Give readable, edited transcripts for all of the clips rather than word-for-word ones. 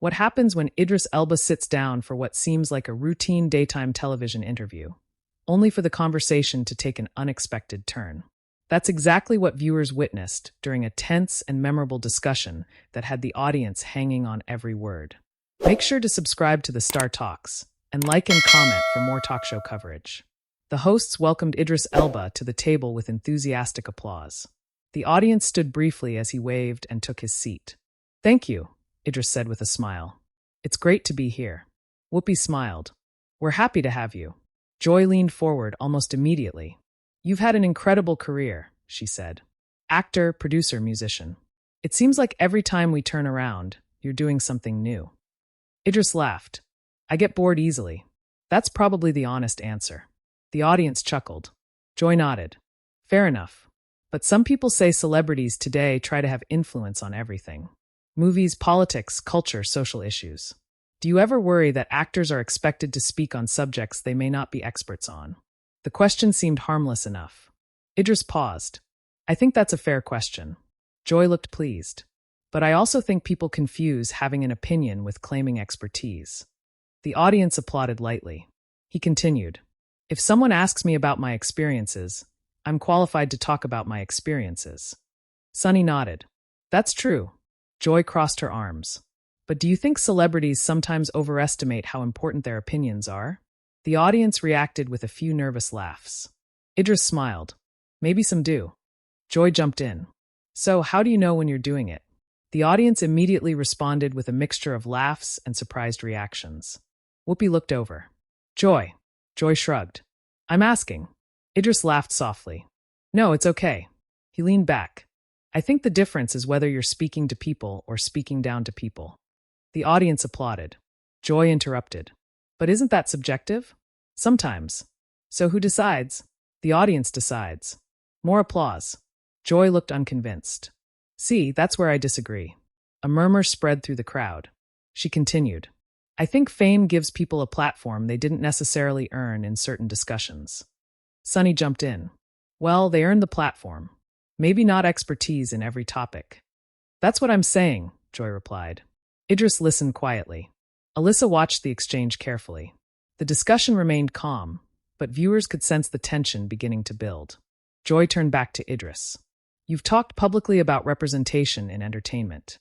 What happens when Idris Elba sits down for what seems like a routine daytime television interview, only for the conversation to take an unexpected turn? That's exactly what viewers witnessed during a tense and memorable discussion that had the audience hanging on every word. Make sure to subscribe to the Star Talks and like and comment for more talk show coverage. The hosts welcomed Idris Elba to the table with enthusiastic applause. The audience stood briefly as he waved and took his seat. "Thank you," Idris said with a smile. "It's great to be here." Whoopi smiled. "We're happy to have you." Joy leaned forward almost immediately. "You've had an incredible career," she said. "Actor, producer, musician. It seems like every time we turn around, you're doing something new." Idris laughed. "I get bored easily." That's probably the honest answer. The audience chuckled. Joy nodded. "Fair enough. But some people say celebrities today try to have influence on everything. Movies, politics, culture, social issues. Do you ever worry that actors are expected to speak on subjects they may not be experts on?" The question seemed harmless enough. Idris paused. "I think that's a fair question." Joy looked pleased. "But I also think people confuse having an opinion with claiming expertise." The audience applauded lightly. He continued, "If someone asks me about my experiences, I'm qualified to talk about my experiences." Sunny nodded. "That's true." Joy crossed her arms. "But do you think celebrities sometimes overestimate how important their opinions are?" The audience reacted with a few nervous laughs. Idris smiled. "Maybe some do." Joy jumped in. "So, how do you know when you're doing it?" The audience immediately responded with a mixture of laughs and surprised reactions. Whoopi looked over. "Joy." Joy shrugged. "I'm asking." Idris laughed softly. "No, it's okay." He leaned back. "I think the difference is whether you're speaking to people or speaking down to people." The audience applauded. Joy interrupted. "But isn't that subjective?" "Sometimes." "So who decides?" "The audience decides." More applause. Joy looked unconvinced. "See, that's where I disagree." A murmur spread through the crowd. She continued, "I think fame gives people a platform they didn't necessarily earn in certain discussions." Sunny jumped in. "Well, they earned the platform. Maybe not expertise in every topic." "That's what I'm saying," Joy replied. Idris listened quietly. Alyssa watched the exchange carefully. The discussion remained calm, but viewers could sense the tension beginning to build. Joy turned back to Idris. "You've talked publicly about representation in entertainment."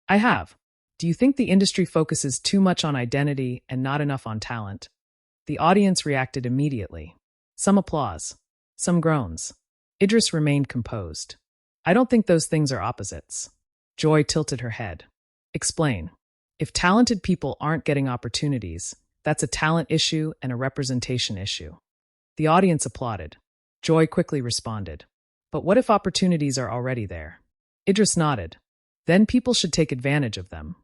"I have. Do you think the industry focuses too much on identity and not enough on talent?" The audience reacted immediately. Some applause. Some groans. Idris remained composed. "I don't think those things are opposites." Joy tilted her head. "Explain." "If talented people aren't getting opportunities, that's a talent issue and a representation issue." The audience applauded. Joy quickly responded. "But what if opportunities are already there?" Idris nodded. "Then people should take advantage of them."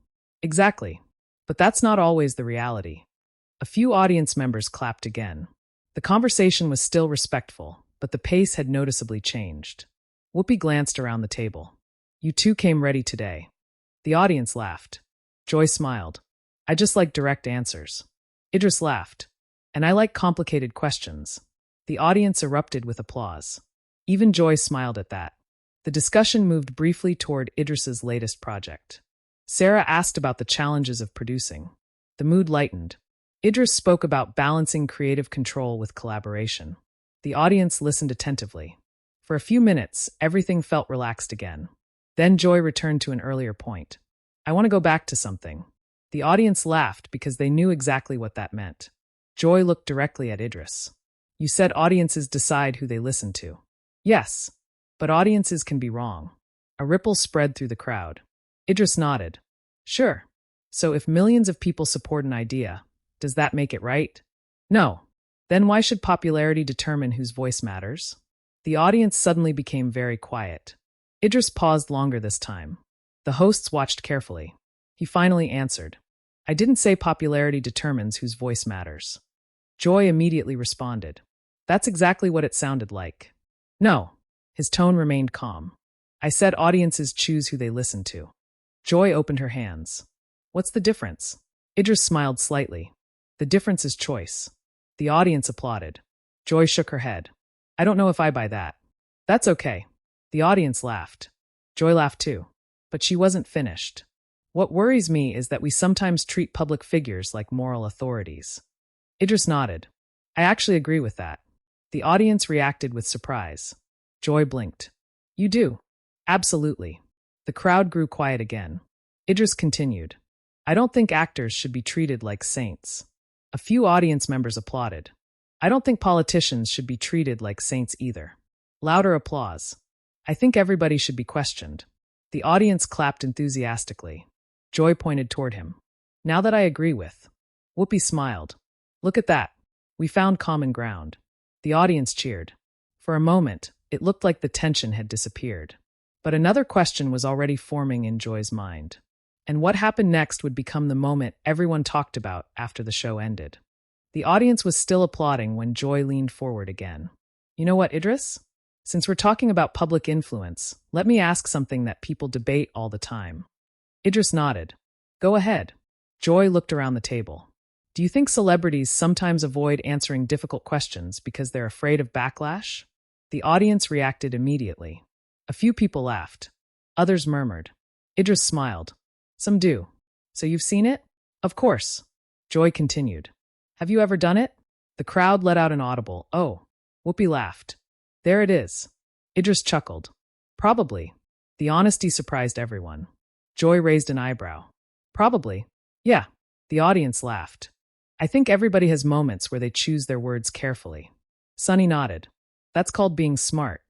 "Exactly. But that's not always the reality." A few audience members clapped again. The conversation was still respectful, but the pace had noticeably changed. Whoopi glanced around the table. "You two came ready today." The audience laughed. Joy smiled. "I just like direct answers." Idris laughed. "And I like complicated questions." The audience erupted with applause. Even Joy smiled at that. The discussion moved briefly toward Idris's latest project. Sarah asked about the challenges of producing. The mood lightened. Idris spoke about balancing creative control with collaboration. The audience listened attentively. For a few minutes, everything felt relaxed again. Then Joy returned to an earlier point. "I want to go back to something." The audience laughed because they knew exactly what that meant. Joy looked directly at Idris. "You said audiences decide who they listen to." "Yes, but audiences can be wrong." A ripple spread through the crowd. Idris nodded. "Sure. So if millions of people support an idea, does that make it right?" "No. Then why should popularity determine whose voice matters?" The audience suddenly became very quiet. Idris paused longer this time. The hosts watched carefully. He finally answered, "I didn't say popularity determines whose voice matters." Joy immediately responded, "That's exactly what it sounded like." "No." His tone remained calm. "I said audiences choose who they listen to." Joy opened her hands. "What's the difference?" Idris smiled slightly. "The difference is choice." The audience applauded. Joy shook her head. "I don't know if I buy that." "That's okay." The audience laughed. Joy laughed too. But she wasn't finished. What worries me is that we sometimes treat public figures like moral authorities. Idris nodded. I actually agree with that. The audience reacted with surprise. Joy blinked. You do? Absolutely. The crowd grew quiet again. Idris continued. I don't think actors should be treated like saints. A few audience members applauded. I don't think politicians should be treated like saints either. Louder applause. I think everybody should be questioned. The audience clapped enthusiastically. Joy pointed toward him. Now that I agree with. Whoopi smiled. Look at that. We found common ground. The audience cheered. For a moment, it looked like the tension had disappeared. But another question was already forming in Joy's mind. And what happened next would become the moment everyone talked about after the show ended. The audience was still applauding when Joy leaned forward again. You know what, Idris? Since we're talking about public influence, let me ask something that people debate all the time. Idris nodded. Go ahead. Joy looked around the table. Do you think celebrities sometimes avoid answering difficult questions because they're afraid of backlash? The audience reacted immediately. A few people laughed. Others murmured. Idris smiled. Some do. So you've seen it? Of course. Joy continued. Have you ever done it? The crowd let out an audible, oh. Whoopi laughed. There it is. Idris chuckled. Probably. The honesty surprised everyone. Joy raised an eyebrow. Probably. Yeah. The audience laughed. I think everybody has moments where they choose their words carefully. Sunny nodded. That's called being smart.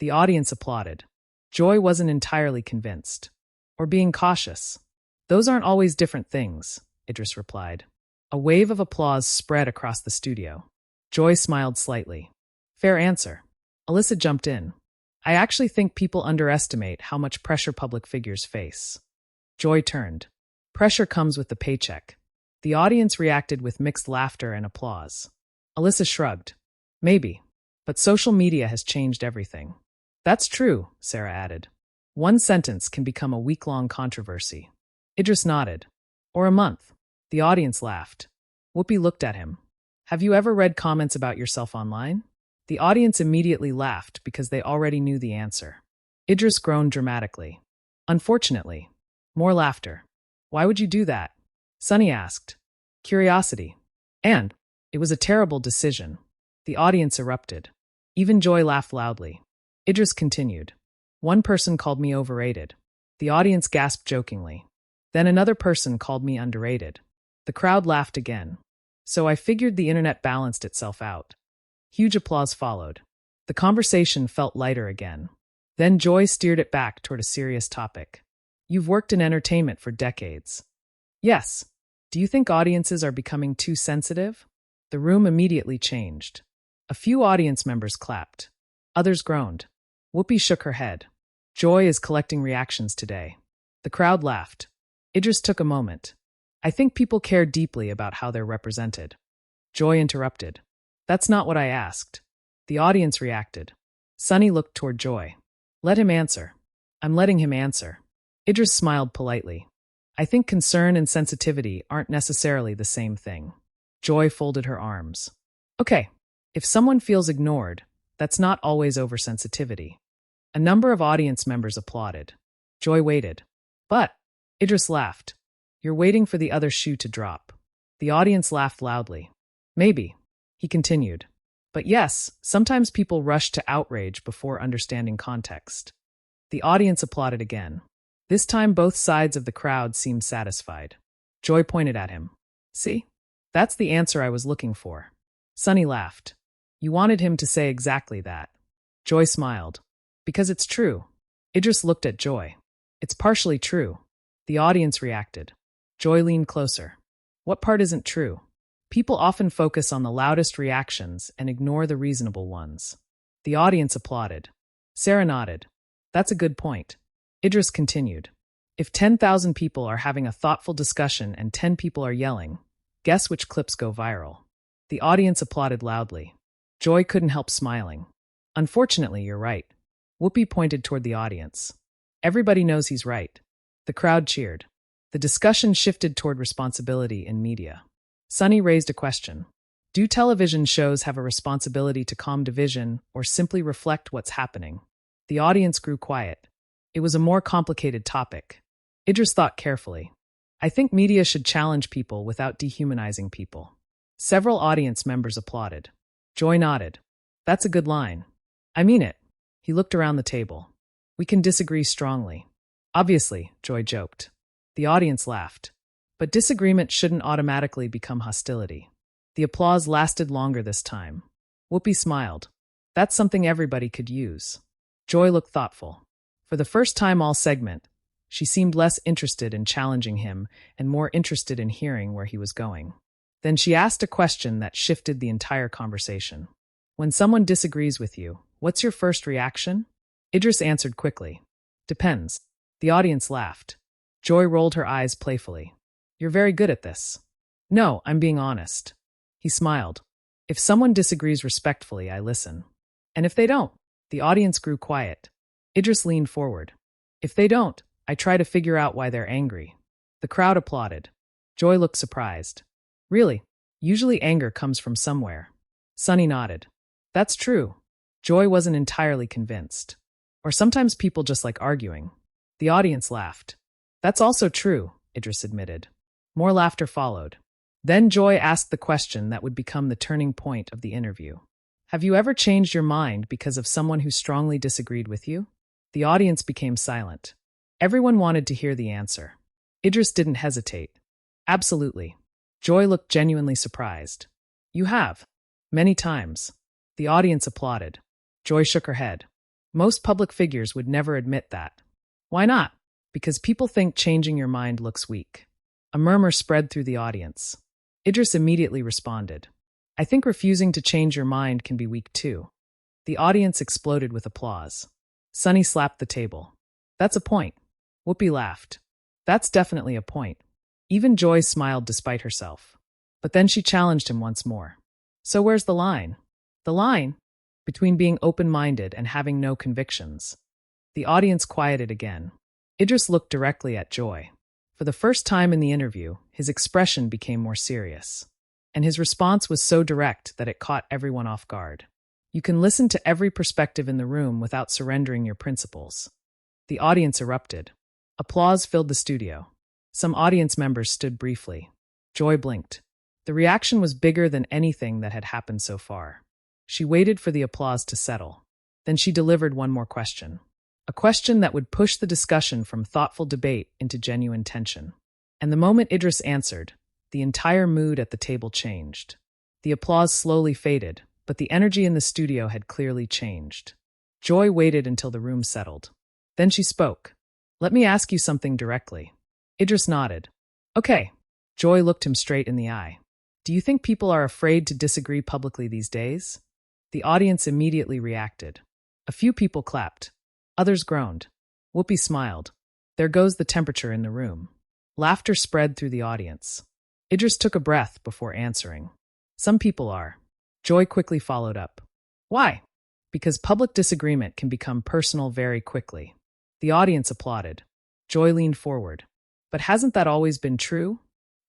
The audience applauded. Joy wasn't entirely convinced. Or being cautious. Those aren't always different things, Idris replied. A wave of applause spread across the studio. Joy smiled slightly. Fair answer. Alyssa jumped in. I actually think people underestimate how much pressure public figures face. Joy turned. Pressure comes with the paycheck. The audience reacted with mixed laughter and applause. Alyssa shrugged. Maybe. But social media has changed everything. That's true, Sarah added. One sentence can become a week-long controversy. Idris nodded. Or a month. The audience laughed. Whoopi looked at him. Have you ever read comments about yourself online? The audience immediately laughed because they already knew the answer. Idris groaned dramatically. Unfortunately. More laughter. Why would you do that? Sunny asked. Curiosity. And it was a terrible decision. The audience erupted. Even Joy laughed loudly. Idris continued. One person called me overrated. The audience gasped jokingly. Then another person called me underrated. The crowd laughed again. So I figured the internet balanced itself out. Huge applause followed. The conversation felt lighter again. Then Joy steered it back toward a serious topic. You've worked in entertainment for decades. Yes. Do you think audiences are becoming too sensitive? The room immediately changed. A few audience members clapped. Others groaned. Whoopi shook her head. Joy is collecting reactions today. The crowd laughed. Idris took a moment. I think people care deeply about how they're represented. Joy interrupted. That's not what I asked. The audience reacted. Sunny looked toward Joy. Let him answer. I'm letting him answer. Idris smiled politely. I think concern and sensitivity aren't necessarily the same thing. Joy folded her arms. Okay, if someone feels ignored, that's not always oversensitivity. A number of audience members applauded. Joy waited. But, Idris laughed. You're waiting for the other shoe to drop. The audience laughed loudly. Maybe, he continued. But yes, sometimes people rush to outrage before understanding context. The audience applauded again. This time both sides of the crowd seemed satisfied. Joy pointed at him. See? That's the answer I was looking for. Sunny laughed. You wanted him to say exactly that. Joy smiled. Because it's true. Idris looked at Joy. It's partially true. The audience reacted. Joy leaned closer. What part isn't true? People often focus on the loudest reactions and ignore the reasonable ones. The audience applauded. Sarah nodded. That's a good point. Idris continued. If 10,000 people are having a thoughtful discussion and 10 people are yelling, guess which clips go viral? The audience applauded loudly. Joy couldn't help smiling. Unfortunately, you're right. Whoopi pointed toward the audience. Everybody knows he's right. The crowd cheered. The discussion shifted toward responsibility in media. Sunny raised a question. Do television shows have a responsibility to calm division or simply reflect what's happening? The audience grew quiet. It was a more complicated topic. Idris thought carefully. I think media should challenge people without dehumanizing people. Several audience members applauded. Joy nodded. That's a good line. I mean it. He looked around the table. We can disagree strongly. Obviously, Joy joked. The audience laughed. But disagreement shouldn't automatically become hostility. The applause lasted longer this time. Whoopi smiled. That's something everybody could use. Joy looked thoughtful. For the first time all segment, she seemed less interested in challenging him and more interested in hearing where he was going. Then she asked a question that shifted the entire conversation. When someone disagrees with you, what's your first reaction? Idris answered quickly. Depends. The audience laughed. Joy rolled her eyes playfully. You're very good at this. No, I'm being honest. He smiled. If someone disagrees respectfully, I listen. And if they don't, the audience grew quiet. Idris leaned forward. If they don't, I try to figure out why they're angry. The crowd applauded. Joy looked surprised. Really? Usually anger comes from somewhere. Sunny nodded. That's true. Joy wasn't entirely convinced. Or sometimes people just like arguing. The audience laughed. That's also true, Idris admitted. More laughter followed. Then Joy asked the question that would become the turning point of the interview. Have you ever changed your mind because of someone who strongly disagreed with you? The audience became silent. Everyone wanted to hear the answer. Idris didn't hesitate. Absolutely. Joy looked genuinely surprised. You have. Many times. The audience applauded. Joy shook her head. Most public figures would never admit that. Why not? Because people think changing your mind looks weak. A murmur spread through the audience. Idris immediately responded. I think refusing to change your mind can be weak too. The audience exploded with applause. Sunny slapped the table. That's a point. Whoopi laughed. That's definitely a point. Even Joy smiled despite herself. But then she challenged him once more. So where's the line? The line? Between being open-minded and having no convictions. The audience quieted again. Idris looked directly at Joy. For the first time in the interview, his expression became more serious. And his response was so direct that it caught everyone off guard. You can listen to every perspective in the room without surrendering your principles. The audience erupted. Applause filled the studio. Some audience members stood briefly. Joy blinked. The reaction was bigger than anything that had happened so far. She waited for the applause to settle. Then she delivered one more question. A question that would push the discussion from thoughtful debate into genuine tension. And the moment Idris answered, the entire mood at the table changed. The applause slowly faded, but the energy in the studio had clearly changed. Joy waited until the room settled. Then she spoke. Let me ask you something directly. Idris nodded. Okay. Joy looked him straight in the eye. Do you think people are afraid to disagree publicly these days? The audience immediately reacted. A few people clapped. Others groaned. Whoopi smiled. There goes the temperature in the room. Laughter spread through the audience. Idris took a breath before answering. Some people are. Joy quickly followed up. Why? Because public disagreement can become personal very quickly. The audience applauded. Joy leaned forward. But hasn't that always been true?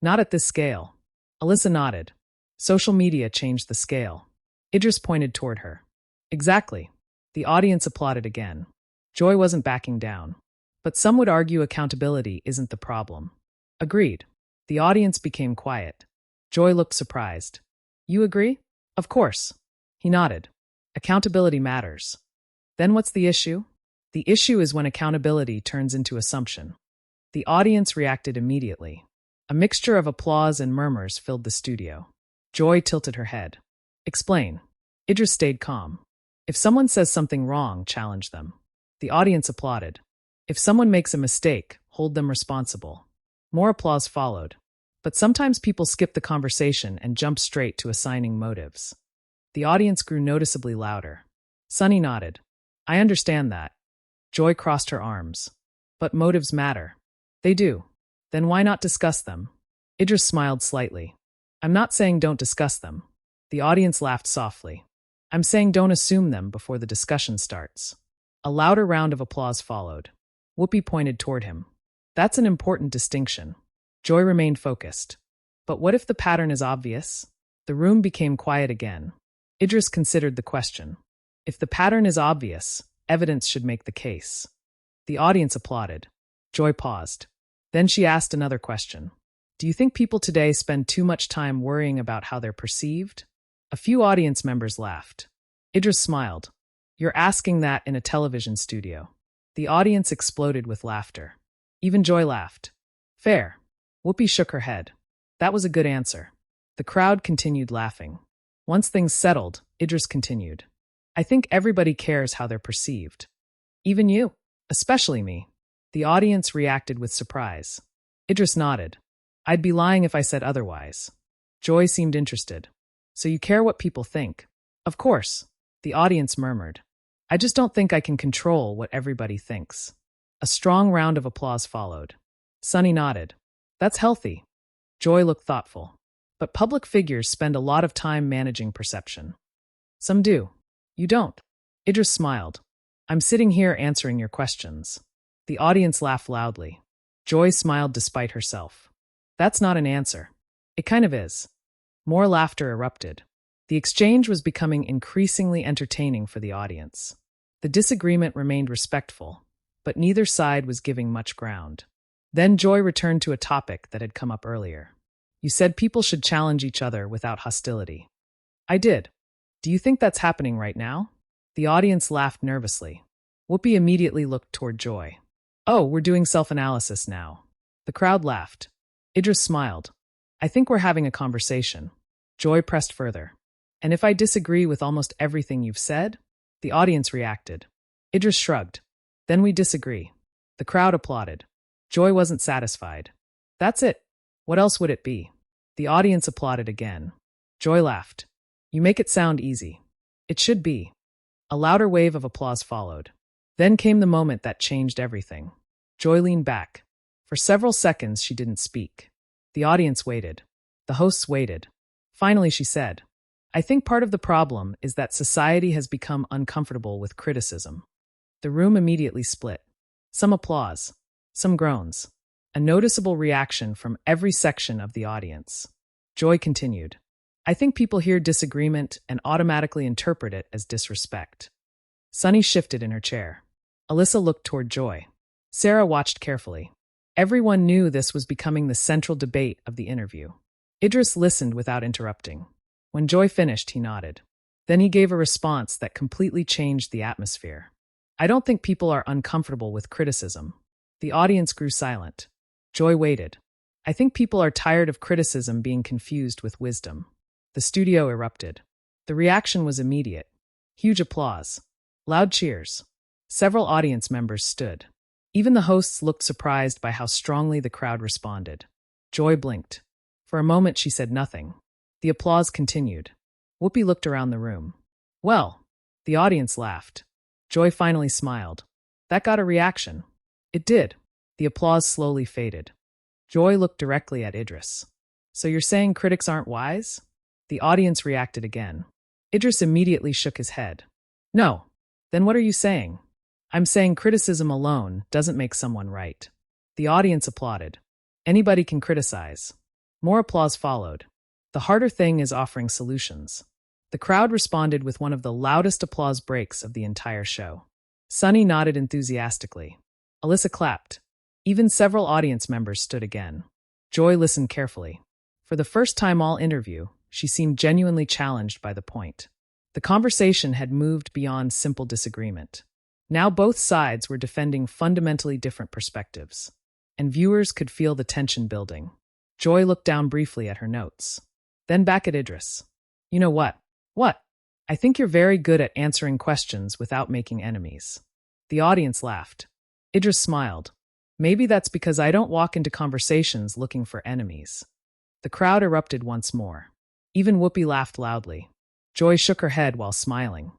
Not at this scale. Alyssa nodded. Social media changed the scale. Idris pointed toward her. Exactly. The audience applauded again. Joy wasn't backing down. But some would argue accountability isn't the problem. Agreed. The audience became quiet. Joy looked surprised. You agree? Of course. He nodded. Accountability matters. Then what's the issue? The issue is when accountability turns into assumption. The audience reacted immediately. A mixture of applause and murmurs filled the studio. Joy tilted her head. Explain. Idris stayed calm. If someone says something wrong, challenge them. The audience applauded. If someone makes a mistake, hold them responsible. More applause followed. But sometimes people skip the conversation and jump straight to assigning motives. The audience grew noticeably louder. Sunny nodded. I understand that. Joy crossed her arms. But motives matter. They do. Then why not discuss them? Idris smiled slightly. I'm not saying don't discuss them. The audience laughed softly. I'm saying don't assume them before the discussion starts. A louder round of applause followed. Whoopi pointed toward him. That's an important distinction. Joy remained focused. But what if the pattern is obvious? The room became quiet again. Idris considered the question. If the pattern is obvious, evidence should make the case. The audience applauded. Joy paused. Then she asked another question. Do you think people today spend too much time worrying about how they're perceived? A few audience members laughed. Idris smiled. You're asking that in a television studio. The audience exploded with laughter. Even Joy laughed. Fair. Whoopi shook her head. That was a good answer. The crowd continued laughing. Once things settled, Idris continued. I think everybody cares how they're perceived. Even you. Especially me. The audience reacted with surprise. Idris nodded. I'd be lying if I said otherwise. Joy seemed interested. So you care what people think? Of course. The audience murmured. I just don't think I can control what everybody thinks. A strong round of applause followed. Sunny nodded. That's healthy. Joy looked thoughtful. But public figures spend a lot of time managing perception. Some do. You don't. Idris smiled. I'm sitting here answering your questions. The audience laughed loudly. Joy smiled despite herself. That's not an answer. It kind of is. More laughter erupted. The exchange was becoming increasingly entertaining for the audience. The disagreement remained respectful, but neither side was giving much ground. Then Joy returned to a topic that had come up earlier. You said people should challenge each other without hostility. I did. Do you think that's happening right now? The audience laughed nervously. Whoopi immediately looked toward Joy. Oh, we're doing self-analysis now. The crowd laughed. Idris smiled. I think we're having a conversation. Joy pressed further. And if I disagree with almost everything you've said? The audience reacted. Idris shrugged. Then we disagree. The crowd applauded. Joy wasn't satisfied. That's it. What else would it be? The audience applauded again. Joy laughed. You make it sound easy. It should be. A louder wave of applause followed. Then came the moment that changed everything. Joy leaned back. For several seconds she didn't speak. The audience waited. The hosts waited. Finally she said, I think part of the problem is that society has become uncomfortable with criticism. The room immediately split. Some applause. Some groans. A noticeable reaction from every section of the audience. Joy continued. I think people hear disagreement and automatically interpret it as disrespect. Sunny shifted in her chair. Alyssa looked toward Joy. Sarah watched carefully. Everyone knew this was becoming the central debate of the interview. Idris listened without interrupting. When Joy finished, he nodded. Then he gave a response that completely changed the atmosphere. I don't think people are uncomfortable with criticism. The audience grew silent. Joy waited. I think people are tired of criticism being confused with wisdom. The studio erupted. The reaction was immediate. Huge applause. Loud cheers. Several audience members stood. Even the hosts looked surprised by how strongly the crowd responded. Joy blinked. For a moment she said nothing. The applause continued. Whoopi looked around the room. Well, the audience laughed. Joy finally smiled. That got a reaction. It did. The applause slowly faded. Joy looked directly at Idris. So you're saying critics aren't wise? The audience reacted again. Idris immediately shook his head. No. Then what are you saying? I'm saying criticism alone doesn't make someone right. The audience applauded. Anybody can criticize. More applause followed. The harder thing is offering solutions. The crowd responded with one of the loudest applause breaks of the entire show. Sunny nodded enthusiastically. Alyssa clapped. Even several audience members stood again. Joy listened carefully. For the first time all interview, she seemed genuinely challenged by the point. The conversation had moved beyond simple disagreement. Now both sides were defending fundamentally different perspectives, and viewers could feel the tension building. Joy looked down briefly at her notes. Then back at Idris. You know what? What? I think you're very good at answering questions without making enemies. The audience laughed. Idris smiled. Maybe that's because I don't walk into conversations looking for enemies. The crowd erupted once more. Even Whoopi laughed loudly. Joy shook her head while smiling.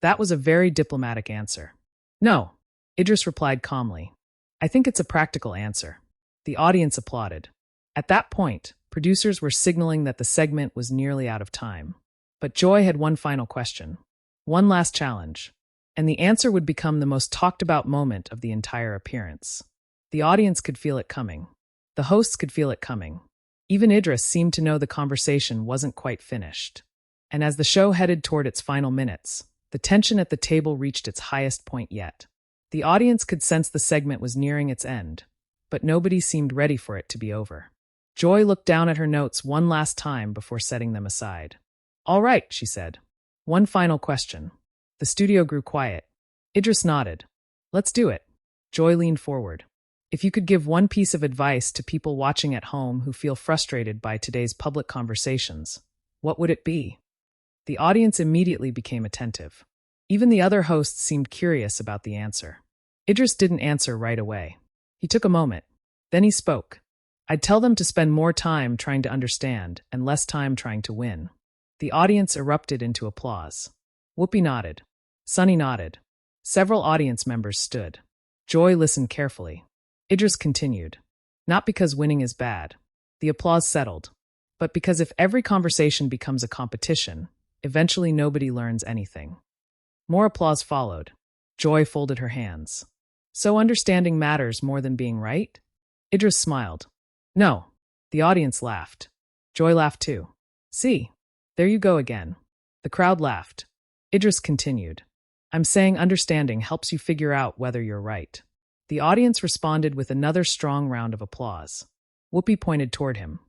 That was a very diplomatic answer. No, Idris replied calmly. I think it's a practical answer. The audience applauded. At that point, producers were signaling that the segment was nearly out of time. But Joy had one final question. One last challenge. And the answer would become the most talked about moment of the entire appearance. The audience could feel it coming. The hosts could feel it coming. Even Idris seemed to know the conversation wasn't quite finished. And as the show headed toward its final minutes, the tension at the table reached its highest point yet. The audience could sense the segment was nearing its end, but nobody seemed ready for it to be over. Joy looked down at her notes one last time before setting them aside. "All right," she said. "One final question." The studio grew quiet. Idris nodded. "Let's do it." Joy leaned forward. "If you could give one piece of advice to people watching at home who feel frustrated by today's public conversations, what would it be?" The audience immediately became attentive. Even the other hosts seemed curious about the answer. Idris didn't answer right away. He took a moment. Then he spoke. "I'd tell them to spend more time trying to understand and less time trying to win." The audience erupted into applause. Whoopi nodded. Sunny nodded. Several audience members stood. Joy listened carefully. Idris continued. "Not because winning is bad." The applause settled. "But because if every conversation becomes a competition, eventually nobody learns anything." More applause followed. Joy folded her hands. "So understanding matters more than being right?" Idris smiled. "No." The audience laughed. Joy laughed too. "See, there you go again." The crowd laughed. Idris continued. "I'm saying understanding helps you figure out whether you're right." The audience responded with another strong round of applause. Whoopi pointed toward him.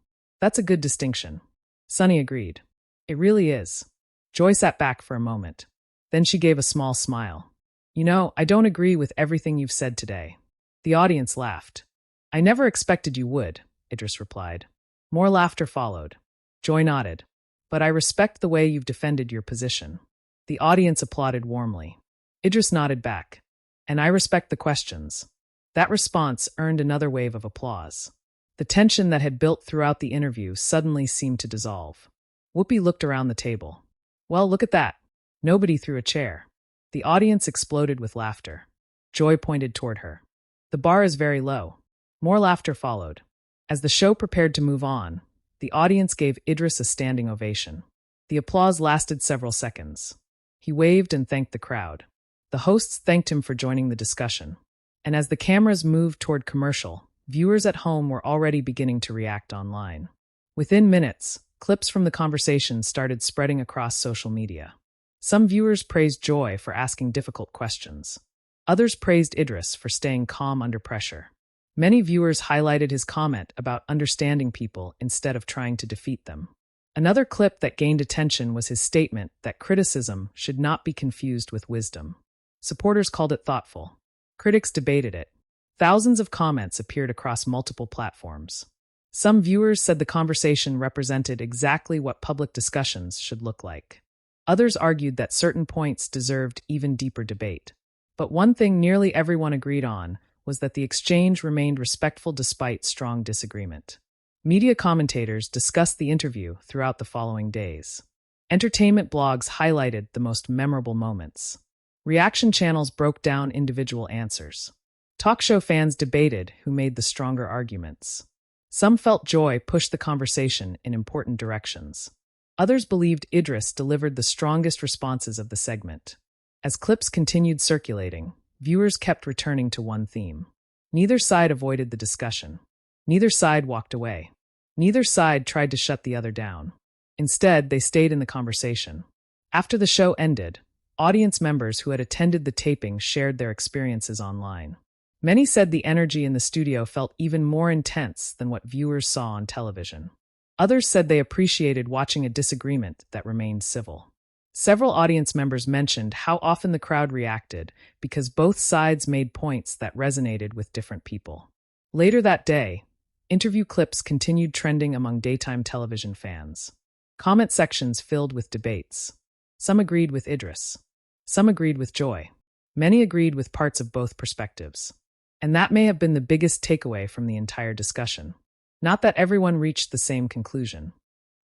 "That's a good distinction." Sunny agreed. "It really is." Joy sat back for a moment. Then she gave a small smile. "You know, I don't agree with everything you've said today." The audience laughed. "I never expected you would," Idris replied. More laughter followed. Joy nodded. "But I respect the way you've defended your position." The audience applauded warmly. Idris nodded back. "And I respect the questions." That response earned another wave of applause. The tension that had built throughout the interview suddenly seemed to dissolve. Whoopi looked around the table. "Well, look at that." Nobody threw a chair. The audience exploded with laughter. Joy pointed toward her. "The bar is very low." More laughter followed. As the show prepared to move on, the audience gave Idris a standing ovation. The applause lasted several seconds. He waved and thanked the crowd. The hosts thanked him for joining the discussion. And as the cameras moved toward commercial, viewers at home were already beginning to react online. Within minutes, clips from the conversation started spreading across social media. Some viewers praised Joy for asking difficult questions. Others praised Idris for staying calm under pressure. Many viewers highlighted his comment about understanding people instead of trying to defeat them. Another clip that gained attention was his statement that criticism should not be confused with wisdom. Supporters called it thoughtful. Critics debated it. Thousands of comments appeared across multiple platforms. Some viewers said the conversation represented exactly what public discussions should look like. Others argued that certain points deserved even deeper debate. But one thing nearly everyone agreed on was that the exchange remained respectful despite strong disagreement. Media commentators discussed the interview throughout the following days. Entertainment blogs highlighted the most memorable moments. Reaction channels broke down individual answers. Talk show fans debated who made the stronger arguments. Some felt Joy pushed the conversation in important directions. Others believed Idris delivered the strongest responses of the segment. As clips continued circulating, viewers kept returning to one theme. Neither side avoided the discussion. Neither side walked away. Neither side tried to shut the other down. Instead, they stayed in the conversation. After the show ended, audience members who had attended the taping shared their experiences online. Many said the energy in the studio felt even more intense than what viewers saw on television. Others said they appreciated watching a disagreement that remained civil. Several audience members mentioned how often the crowd reacted because both sides made points that resonated with different people. Later that day, interview clips continued trending among daytime television fans. Comment sections filled with debates. Some agreed with Idris. Some agreed with Joy. Many agreed with parts of both perspectives. And that may have been the biggest takeaway from the entire discussion. Not that everyone reached the same conclusion,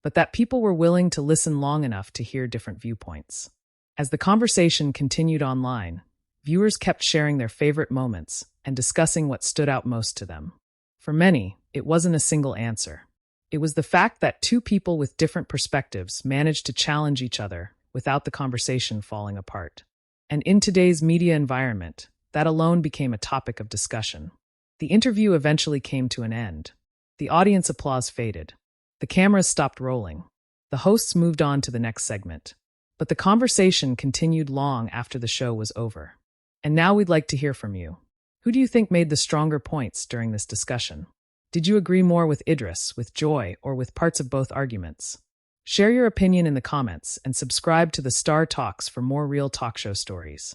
but that people were willing to listen long enough to hear different viewpoints. As the conversation continued online, viewers kept sharing their favorite moments and discussing what stood out most to them. For many, it wasn't a single answer. It was the fact that two people with different perspectives managed to challenge each other without the conversation falling apart. And in today's media environment, that alone became a topic of discussion. The interview eventually came to an end. The audience applause faded. The cameras stopped rolling. The hosts moved on to the next segment. But the conversation continued long after the show was over. And now we'd like to hear from you. Who do you think made the stronger points during this discussion? Did you agree more with Idris, with Joy, or with parts of both arguments? Share your opinion in the comments and subscribe to the Star Talks for more real talk show stories.